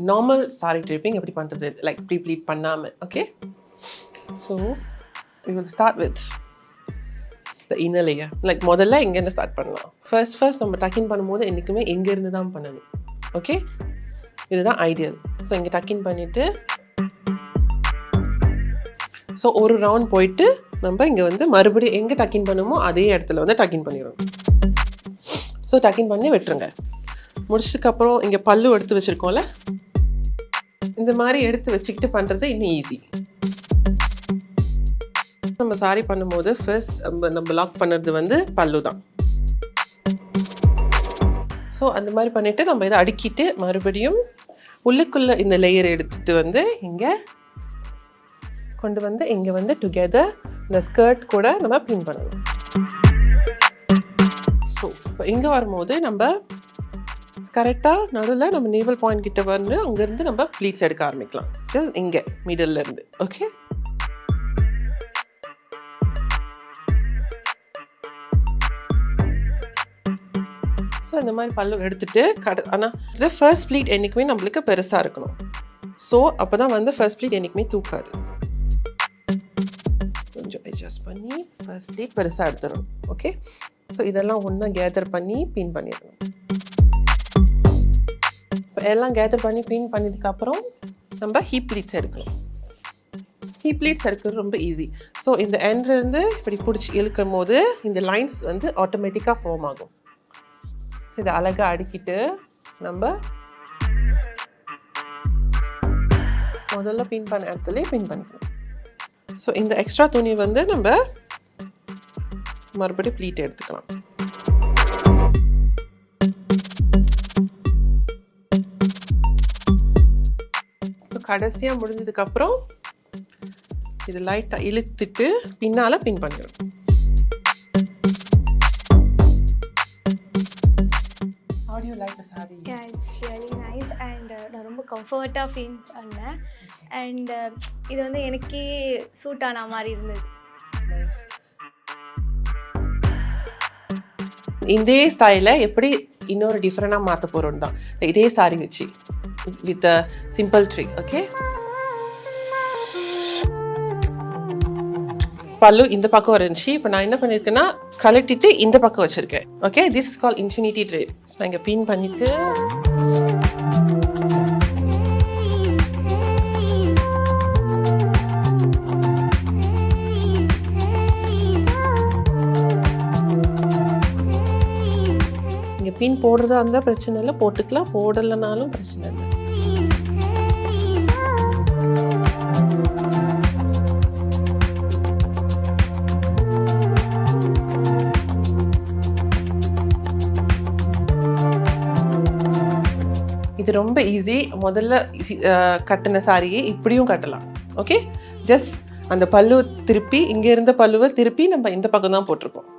Normal sorry tripping எப்படி பண்ணுறது, like pleat பண்ணாமல். Okay, so we will start with the inner layer. Like முதல்ல எங்கேருந்து ஸ்டார்ட் பண்ணலாம். ஃபர்ஸ்ட் நம்ம டக்கின் பண்ணும்போது என்றைக்குமே எங்கேருந்து தான் பண்ணணும். ஓகே, இதுதான் ஐடியல். ஸோ இங்கே டக்கின் பண்ணிவிட்டு ஸோ ஒரு ரவுண்ட் போயிட்டு நம்ம இங்கே வந்து மறுபடியும் எங்கே டக்கின் பண்ணுமோ அதே இடத்துல வந்து டக்கின் பண்ணிடணும். ஸோ டக்கின் பண்ணி விட்டுருங்க. முடிச்சதுக்கப்புறம் இங்கே பல்லு எடுத்து வச்சுருக்கோம்ல, இந்த மாதிரி எடுத்து வச்சுக்கிட்டு பண்ணுறது இன்னும் ஈஸி. நம்ம சாரி பண்ணும்போது ஃபர்ஸ்ட் நம்ம லாக் பண்ணுறது வந்து பல்லு தான். ஸோ அந்த மாதிரி பண்ணிவிட்டு நம்ம இதை அடுக்கிட்டு மறுபடியும் உள்ளுக்குள்ளே இந்த லேயர் எடுத்துகிட்டு வந்து இங்கே கொண்டு வந்து இங்கே வந்து டுகெதர் இந்த ஸ்கர்ட் கூட நம்ம பின் பண்ணணும். ஸோ இப்போ இங்கே வரும்போது நம்ம கரெக்டாக நடுவில் நம்ம நேவல் பாயிண்ட் கிட்ட வந்து அங்கேருந்து நம்ம ப்ளீட்ஸ் எடுக்க ஆரம்பிக்கலாம். ஜஸ்ட் இங்கே மிடில் இருந்து. ஓகே, ஸோ இந்த மாதிரி பல்லு எடுத்துட்டு ஆனால் இது ஃபர்ஸ்ட் ப்ளீட் என்றைக்குமே நம்மளுக்கு பெருசாக இருக்கணும். ஸோ அப்போ தான் வந்து ஃபர்ஸ்ட் ப்ளீட் என்றைக்குமே தூக்காது. கொஞ்சம் அட்ஜஸ்ட் பண்ணி ஃபர்ஸ்ட் ப்ளீட் பெருசாக எடுத்துடணும். ஓகே, ஸோ இதெல்லாம் ஒன்றா கேதர் பண்ணி பின் பண்ணிடணும். இப்போ எல்லாம் கேதர் பண்ணி பின் பண்ணதுக்கப்புறம் நம்ம ஹீப் ப்ளீட்ஸ் எடுக்கணும். ஹீப் ப்ளீட்ஸ் எடுக்கிறது ரொம்ப ஈஸி. ஸோ இந்த எண்ட்லேருந்து இப்படி பிடிச்சி இழுக்கும் போது இந்த லைன்ஸ் வந்து ஆட்டோமேட்டிக்காக ஃபார்ம் ஆகும். ஸோ இதை அழகாக அடுக்கிட்டு நம்ம முதல்ல பின் பண்ண இடத்துலேயே பின் பண்ணிக்கணும். ஸோ இந்த எக்ஸ்ட்ரா துணி வந்து நம்ம மறுபடியும் ப்ளீட் எடுத்துக்கலாம். ஸோ கடைசியாக முடிஞ்சதுக்கப்புறம் இது லைட்டாக இழுத்துட்டு பின்னால் பின் பண்ணிடும். How do you like the saree? Yeah, it's really nice and நான் ரொம்ப கம்ஃபர்ட்டாக ஃபீல் பண்ணேன். அண்ட் இது வந்து எனக்கே சூட் ஆன மாதிரி இருந்தது. இதே ஸ்டைலை எப்படி இன்னொரு டிஃப்ரெண்டாக மாற்ற போகிறோம் தான் இதே சாரி வச்சு வித் சிம்பிள் ட்ரிக். ஓகே, பல்லு இந்த பக்கம் இருந்துச்சு. இப்போ நான் என்ன பண்ணியிருக்கேன்னா கலட்டிட்டு இந்த பக்கம் வச்சுருக்கேன். Okay, this is call infinity drape. நான் இங்கே பின் பண்ணிவிட்டு இங்கே பின் போடுறதா இருந்தால் பிரச்சனை இல்லை, போட்டுக்கலாம். போடலைனாலும் பிரச்சனை இல்லை. இது ரொம்ப ஈஸி. முதல்ல கட்டின சாரியை இப்படியும் கட்டலாம். ஓகே, ஜஸ்ட் அந்த பல்லு திருப்பி இங்கே இருந்த பல்லுவை திருப்பி நம்ம இந்த பக்கம் தான் போட்டிருக்கோம்.